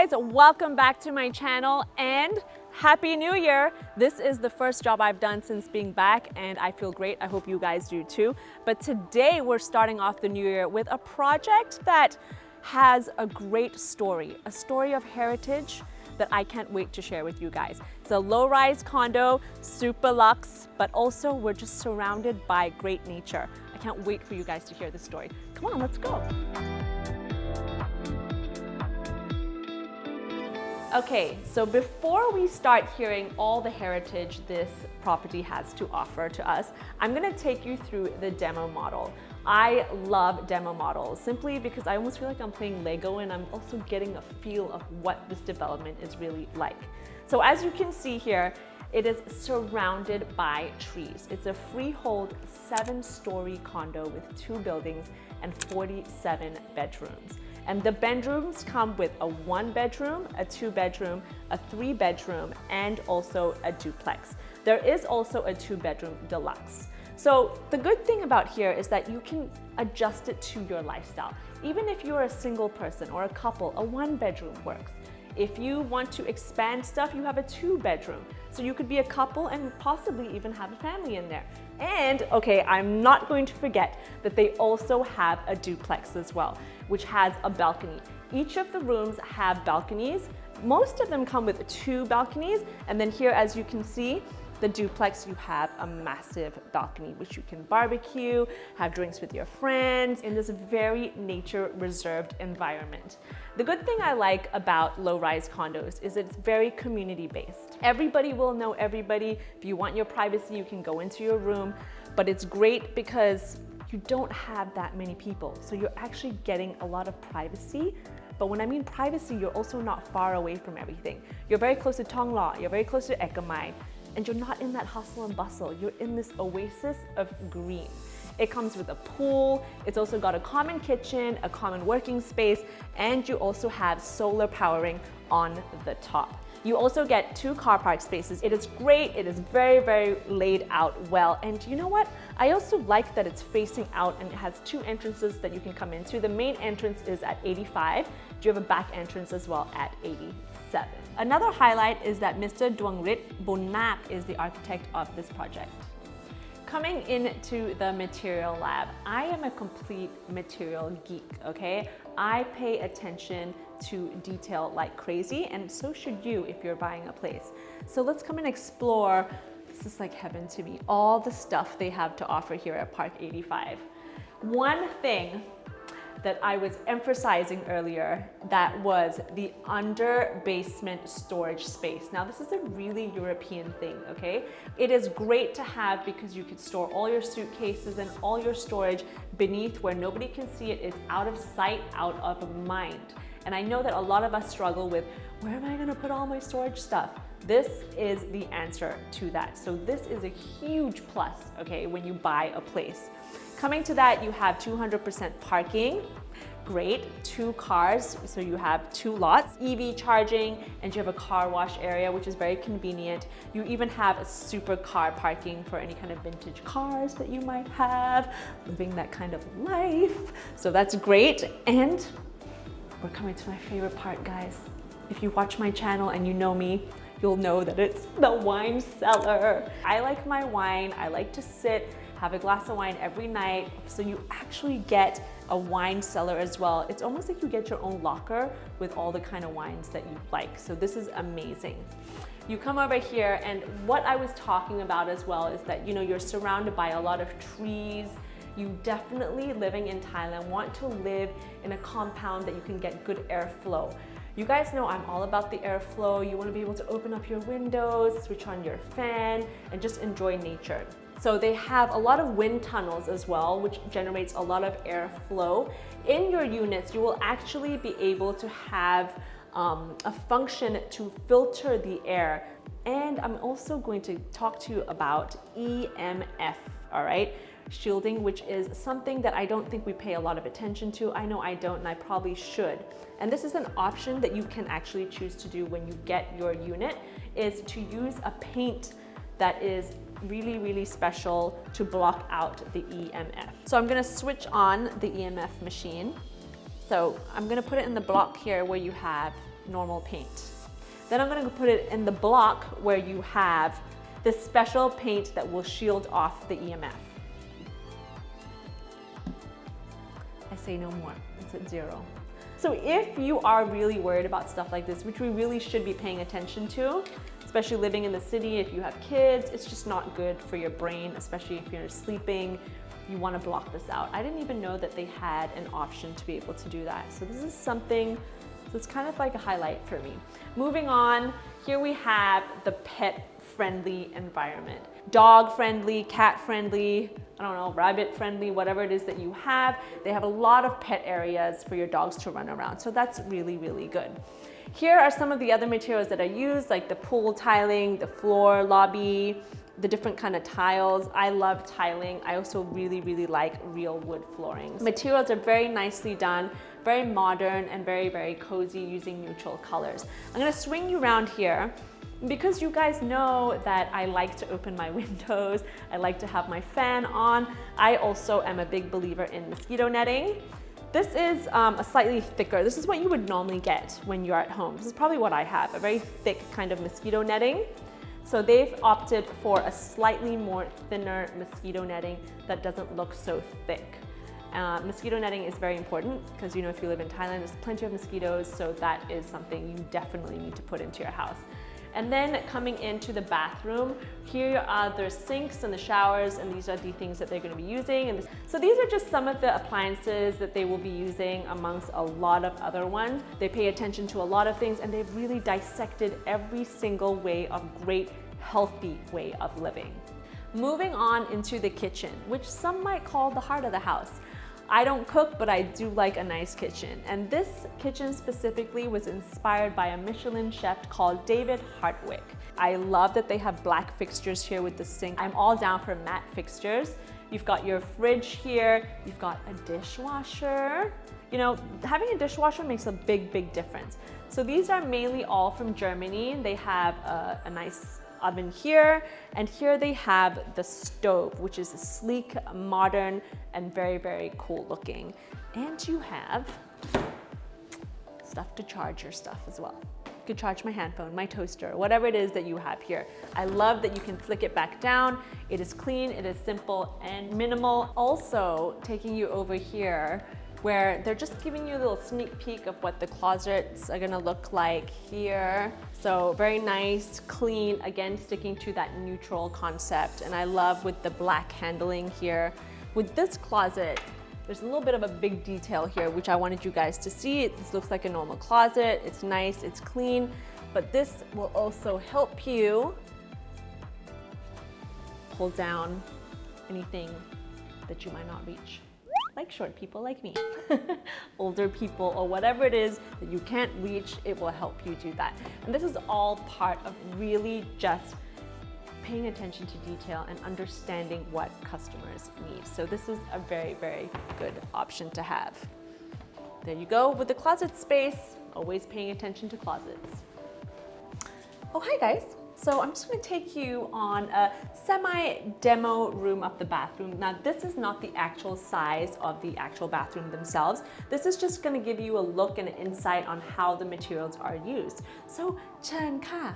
guys, welcome back to my channel and Happy New Year! This is the first job I've done since being back and I feel great. I hope you guys do too. But today we're starting off the new year with a project that has a great story, a story of heritage that I can't wait to share with you guys. It's a low-rise condo, super luxe, but also we're just surrounded by great nature. I can't wait for you guys to hear the story. Come on, let's go. Okay, so before we start hearing all the heritage this property has to offer to us, I'm gonna take you through the demo model. I love demo models simply because I almost feel like I'm playing Lego and I'm also getting a feel of what this development is really like. So as you can see here, it is surrounded by trees. It's a freehold 7-story condo with 2 buildings and 47 bedrooms. And the bedrooms come with a 1-bedroom, a 2-bedroom, a 3-bedroom, and also a duplex. There is also a 2-bedroom deluxe. So the good thing about here is that you can adjust it to your lifestyle. Even if you're a single person or a couple, a 1-bedroom works. If you want to expand stuff, you have a 2-bedroom. So you could be a couple and possibly even have a family in there. And okay, I'm not going to forget that they also have a duplex as well, which has a balcony. Each of the rooms have balconies. Most of them come with 2 balconies. And then here, as you can see, the duplex, you have a massive balcony, which you can barbecue, have drinks with your friends in this very nature reserved environment. The good thing I like about low-rise condos is it's very community-based. Everybody will know everybody. If you want your privacy, you can go into your room, but it's great because you don't have that many people. So you're actually getting a lot of privacy. But when I mean privacy, you're also not far away from everything. You're very close to Thonglor, you're very close to Ekamai, and you're not in that hustle and bustle. You're in this oasis of green. It comes with a pool. It's also got a common kitchen, a common working space, and you also have solar powering on the top. You also get 2 car park spaces. It is great. It is very, very laid out well. And you know what? I also like that it's facing out and it has 2 entrances that you can come into. The main entrance is at 85. You have a back entrance as well at 87. Another highlight is that Mr. Dwangrit Bonnak is the architect of this project. Coming into the material lab, I am a complete material geek, okay? I pay attention to detail like crazy, and so should you if you're buying a place. So let's come and explore. This is like heaven to me, all the stuff they have to offer here at Park 85. One thing that I was emphasizing earlier, that was the under basement storage space. Now this is a really European thing, okay? It is great to have because you can store all your suitcases and all your storage beneath where nobody can see it. It's out of sight, out of mind. And I know that a lot of us struggle with, where am I gonna put all my storage stuff? This is the answer to that. So this is a huge plus, okay, when you buy a place. Coming to that, you have 200% parking. Great, 2 cars, so you have 2 lots, EV charging, and you have a car wash area, which is very convenient. You even have a super car parking for any kind of vintage cars that you might have, living that kind of life. So that's great. And we're coming to my favorite part, guys. If you watch my channel and you know me, you'll know that it's the wine cellar. I like my wine. I like to sit, have a glass of wine every night. So you actually get a wine cellar as well. It's almost like you get your own locker with all the kind of wines that you like. So this is amazing. You come over here, and what I was talking about as well is that, you know, you're surrounded by a lot of trees. You definitely, living in Thailand, want to live in a compound that you can get good airflow. You guys know I'm all about the airflow. You want to be able to open up your windows, switch on your fan, and just enjoy nature. So they have a lot of wind tunnels as well, which generates a lot of airflow. In your units, you will actually be able to have a function to filter the air. And I'm also going to talk to you about EMF, all right? Shielding, which is something that I don't think we pay a lot of attention to. I know I don't, and I probably should. And this is an option that you can actually choose to do when you get your unit, is to use a paint that is really, really special to block out the EMF. So I'm gonna switch on the EMF machine. So I'm gonna put it in the block here where you have normal paint. Then I'm going to put it in the block where you have this special paint that will shield off the EMF. I say no more, it's at 0. So if you are really worried about stuff like this, which we really should be paying attention to, especially living in the city, if you have kids, it's just not good for your brain, especially if you're sleeping, you want to block this out. I didn't even know that they had an option to be able to do that. So this is something that's kind of like a highlight for me. Moving on, here we have the pet-friendly environment. Dog-friendly, cat-friendly, I don't know, rabbit-friendly, whatever it is that you have. They have a lot of pet areas for your dogs to run around. So that's really, really good. Here are some of the other materials that I use, like the pool tiling, the floor lobby, the different kind of tiles. I love tiling. I also really, really like real wood floorings. Materials are very nicely done, very modern and very, very cozy using neutral colors. I'm gonna swing you around here. Because you guys know that I like to open my windows, I like to have my fan on, I also am a big believer in mosquito netting. This is a slightly thicker, this is what you would normally get when you're at home. This is probably what I have, a very thick kind of mosquito netting. So they've opted for a slightly more thinner mosquito netting that doesn't look so thick. Mosquito netting is very important because, you know, if you live in Thailand, there's plenty of mosquitoes, so that is something you definitely need to put into your house. And then coming into the bathroom, here are their sinks and the showers, and these are the things that they're going to be using. And so these are just some of the appliances that they will be using amongst a lot of other ones. They pay attention to a lot of things, and they've really dissected every single way of great, healthy way of living. Moving on into the kitchen, which some might call the heart of the house. I don't cook, but I do like a nice kitchen. And this kitchen specifically was inspired by a Michelin chef called David Hartwig. I love that they have black fixtures here with the sink. I'm all down for matte fixtures. You've got your fridge here. You've got a dishwasher. You know, having a dishwasher makes a big, big difference. So these are mainly all from Germany. They have a nice oven here, and here they have the stove, which is sleek, modern, and very, very cool looking. And you have stuff to charge your stuff as well. You could charge my handphone, my toaster, whatever it is that you have here. I love that you can flick it back down. It is clean, it is simple and minimal. Also, taking you over here, where they're just giving you a little sneak peek of what the closets are gonna look like here. So very nice, clean, again, sticking to that neutral concept. And I love with the black handling here. With this closet, there's a little bit of a big detail here, which I wanted you guys to see. This looks like a normal closet. It's nice, it's clean, but this will also help you pull down anything that you might not reach. Like short people like me, older people, or whatever it is that you can't reach, it will help you do that. And this is all part of really just paying attention to detail and understanding what customers need. So this is a very, very good option to have. There you go with the closet space, always paying attention to closets. Oh, hi guys. So I'm just going to take you on a semi-demo room of the bathroom. Now this is not the actual size of the actual bathroom themselves. This is just going to give you a look and an insight on how the materials are used. So, chen ka.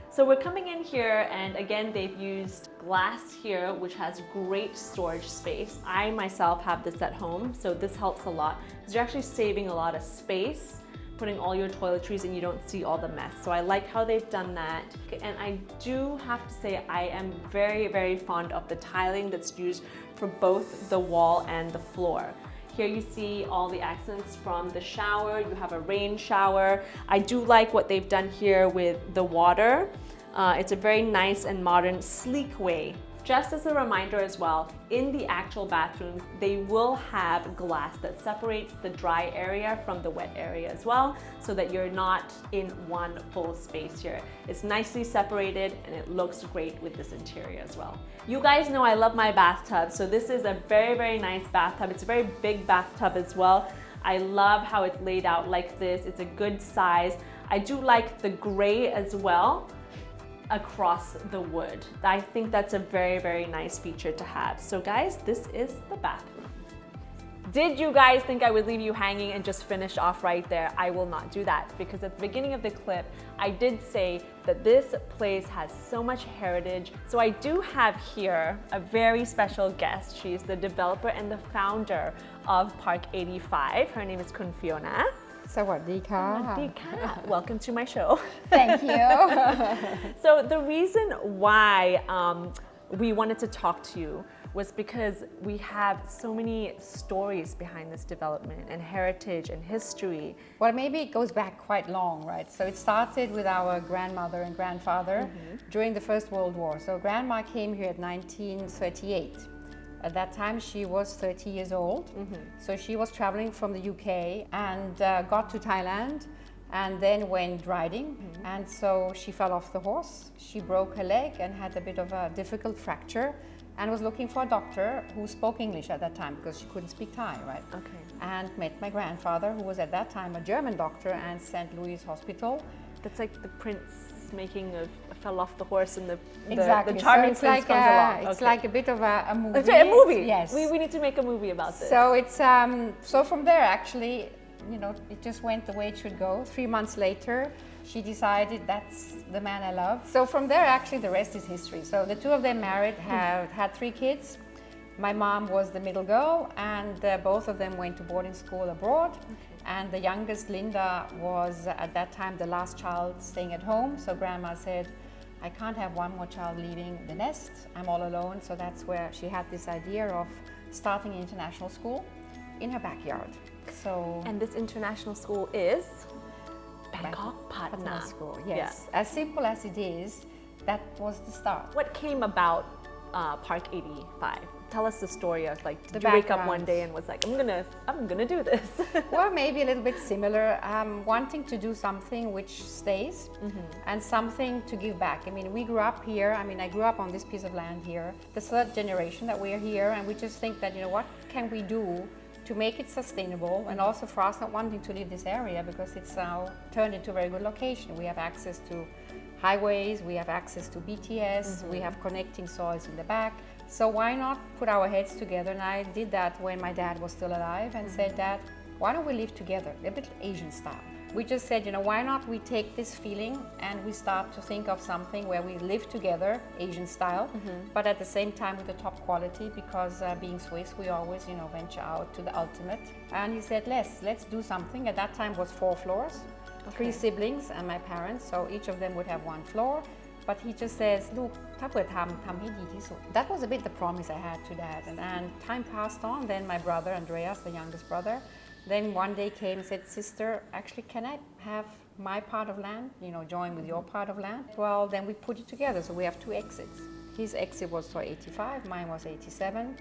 So we're coming in here, and again, they've used glass here, which has great storage space. I myself have this at home, so this helps a lot because you're actually saving a lot of space, putting all your toiletries and you don't see all the mess. So I like how they've done that. And I do have to say I am very, very fond of the tiling that's used for both the wall and the floor. Here you see all the accents from the shower. You have a rain shower. I do like what they've done here with the water. It's a very nice and modern, sleek way. Just as a reminder as well, in the actual bathrooms, they will have glass that separates the dry area from the wet area as well, so that you're not in one full space here. It's nicely separated and it looks great with this interior as well. You guys know I love my bathtub, so this is a very, very nice bathtub. It's a very big bathtub as well. I love how it's laid out like this. It's a good size. I do like the gray as well across the wood. I think that's a very, very nice feature to have. So guys, this is the bathroom. Did you guys think I would leave you hanging and just finish off right there? I will not do that because at the beginning of the clip, I did say that this place has so much heritage. So I do have here a very special guest. She's the developer and the founder of Park 85. Her name is Kun Fiona. สวัสดีค่ะ Welcome to my show. Thank you. So the reason why we wanted to talk to you was because we have so many stories behind this development and heritage and history. Well, maybe it goes back quite long, right? So it started with our grandmother and grandfather during the First World War. So grandma came here at 1938. At that time, she was 30 years old. So she was traveling from the UK and got to Thailand and then went riding. And so she fell off the horse. She broke her leg and had a bit of a difficult fracture and was looking for a doctor who spoke English at that time because she couldn't speak Thai, right? Okay. And met my grandfather, who was at that time a German doctor and St. Louis Hospital. That's like the prince making of fell off the horse and the So charming it's prince like comes along. It's like a bit of a movie. It's a movie. Yes. We need to make a movie about this. So it's so from there actually, you know, it just went the way it should go. 3 months later, she decided that's the man I love. So from there, actually, the rest is history. So the two of them married, have had 3 kids. My mom was the middle girl, and both of them went to boarding school abroad. And the youngest, Linda, was at that time the last child staying at home. So grandma said, I can't have one more child leaving the nest. I'm all alone. So that's where she had this idea of starting an international school in her backyard. So And this international school is Bangkok Patna School. Yes, as simple as it is, that was the start. What came about Park 85? Tell us the story of like, did The you wake up one background. day and was like, I'm gonna do this? Well, maybe a little bit similar. Wanting to do something which stays and something to give back. I mean, we grew up here. I mean, I grew up on this piece of land here. The 3rd generation that we're here, and we just think that, you know, what can we do to make it sustainable, and also for us not wanting to leave this area because it's now turned into a very good location. We have access to highways, we have access to BTS, we have connecting soils in the back. So why not put our heads together? And I did that when my dad was still alive and said, Dad, why don't we live together, a bit Asian style? We just said, you know, why not we take this feeling and we start to think of something where we live together, Asian style, but at the same time with the top quality, because being Swiss, we always, you know, venture out to the ultimate. And he said, let's do something. At that time was 4 floors, 3 siblings and my parents, so each of them would have 1 floor. But he just says, look, ถ้าเปิดทำให้ดีที่สุด. That was a bit the promise I had to Dad. And time passed on. Then my brother, Andreas, the youngest brother, then one day came and said, sister, actually, can I have my part of land, you know, join with your part of land? Well, then we put it together. So we have 2 exits. His exit was for 85, mine was 87.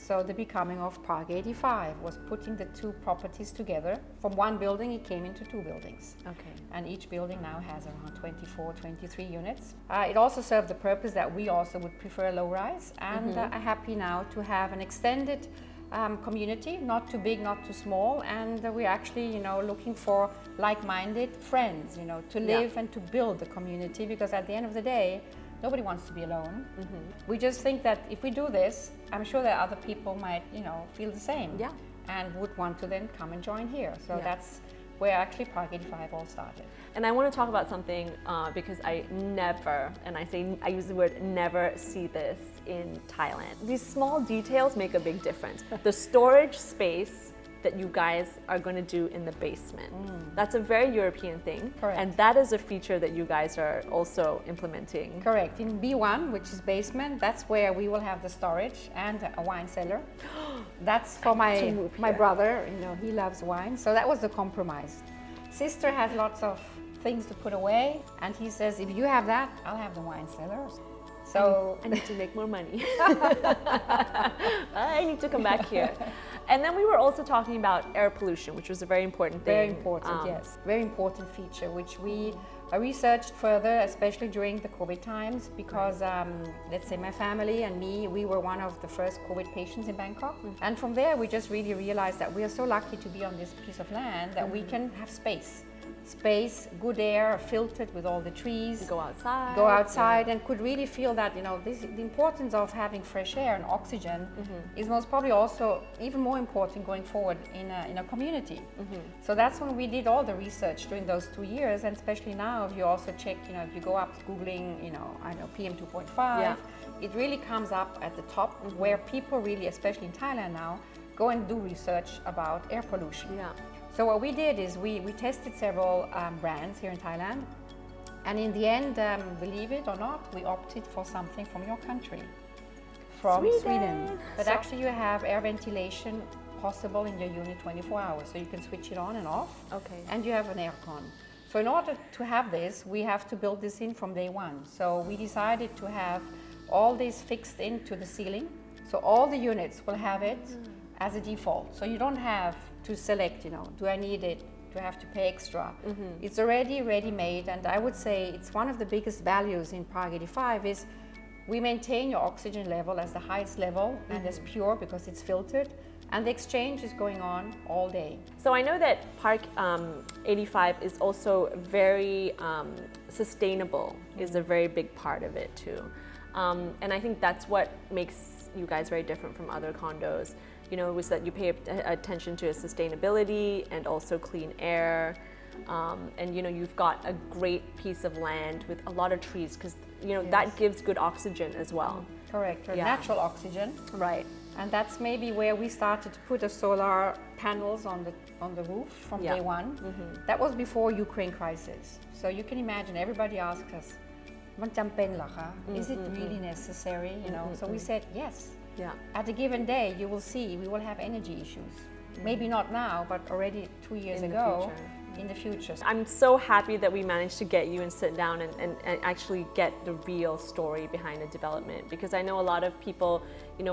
So the becoming of Park 85 was putting the 2 properties together. From 1 building, it came into 2 buildings. Okay. And each building now has around 24, 23 units. It also served the purpose that we also would prefer low rise, and are happy now to have an extended community, not too big, not too small, and we're actually, you know, looking for like-minded friends, you know, to live and to build the community, because at the end of the day, nobody wants to be alone. We just think that if we do this, I'm sure that other people might, you know, feel the same. Yeah. And would want to then come and join here. So that's where actually Park 85 all started. And I want to talk about something because I never, and I use the word never, see this in Thailand. These small details make a big difference. The storage space that you guys are going to do in the basement. That's a very European thing. Correct. And that is a feature that you guys are also implementing. Correct. In B1, which is basement, that's where we will have the storage and a wine cellar. That's for my brother, you know, he loves wine. So that was the compromise. Sister has lots of things to put away, and he says, if you have that, I'll have the wine cellar. So I need to make more money. I need to come back here. And then we were also talking about air pollution, which was a very important thing. Very important, yes. Very important feature, which we researched further, especially during the COVID times, because let's say my family and me, we were one of the first COVID patients in Bangkok. And from there, we just really realized that we are so lucky to be on this piece of land that we can have space. space, good air, filtered with all the trees. Go outside. Go outside and could really feel that, the importance of having fresh air and oxygen is most probably also even more important going forward in a community. So that's when we did all the research during those 2 years, and especially now if you also check, if you go up Googling, PM 2.5, it really comes up at the top where people really, especially in Thailand now, go and do research about air pollution. Yeah. So what we did is we tested several brands here in Thailand, and in the end, believe it or not, we opted for something from your country, from Sweden. But actually you have air ventilation possible in your unit 24 hours, so you can switch it on and off. Okay. And you have an aircon. So in order to have this, we have to build this in from day one. So we decided to have all this fixed into the ceiling, so all the units will have it as a default. So you don't have to select, do I need it? Do I have to pay extra? It's already ready-made, and I would say it's one of the biggest values in Park 85 is we maintain your oxygen level as the highest level and as pure because it's filtered, and the exchange is going on all day. So I know that Park 85 is also very sustainable, is a very big part of it too. And I think that's what makes you guys very different from other condos. Was that you pay attention to sustainability and also clean air. And you've got a great piece of land with a lot of trees because that gives good oxygen as well. Correct, natural oxygen. Right. And that's maybe where we started to put the solar panels on the roof from day one. That was before Ukraine crisis. So you can imagine everybody asked us, "Man jampenเหรอคะ? Is it really necessary?" So we said yes. At a given day, you will see we will have energy issues. Maybe not now, but already 2 years ago. In the future. I'm so happy that we managed to get you and sit down and actually get the real story behind the development, because I know a lot of people,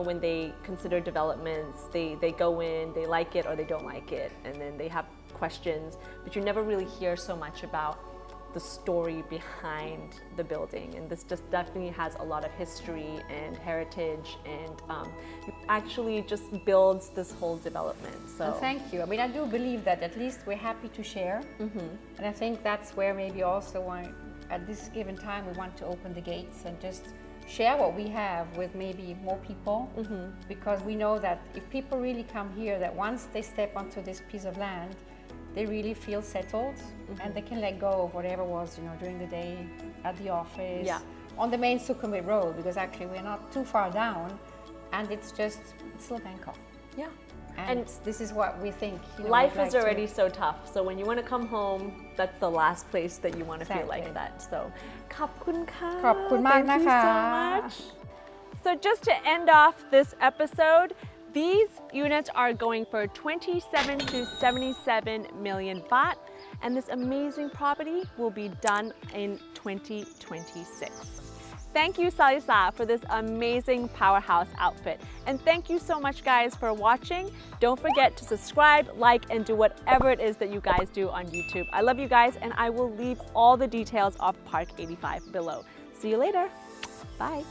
when they consider developments, they go in, they like it or they don't like it, and then they have questions, but you never really hear so much about the story behind the building, and this just definitely has a lot of history and heritage, and it actually just builds this whole development. So and thank you. I mean, I do believe that at least we're happy to share, and I think that's where maybe also at this given time we want to open the gates and just share what we have with maybe more people, because we know that if people really come here, that once they step onto this piece of land, they really feel settled and they can let go of whatever was, during the day at the office, on the main Sukhumvit road, because actually we're not too far down, and it's still Bangkok. Yeah. And this is what we think. Life is already so tough, so when you want to come home, that's the last place that you want to feel like that. So, ขอบคุณค่ะ. ขอบคุณมากนะคะ. Thank you so much. So just to end off this episode, these units are going for 27 to 77 million baht, and this amazing property will be done in 2026. Thank you, Salisa, for this amazing powerhouse outfit. And thank you so much, guys, for watching. Don't forget to subscribe, like, and do whatever it is that you guys do on YouTube. I love you guys, and I will leave all the details of Park 85 below. See you later. Bye.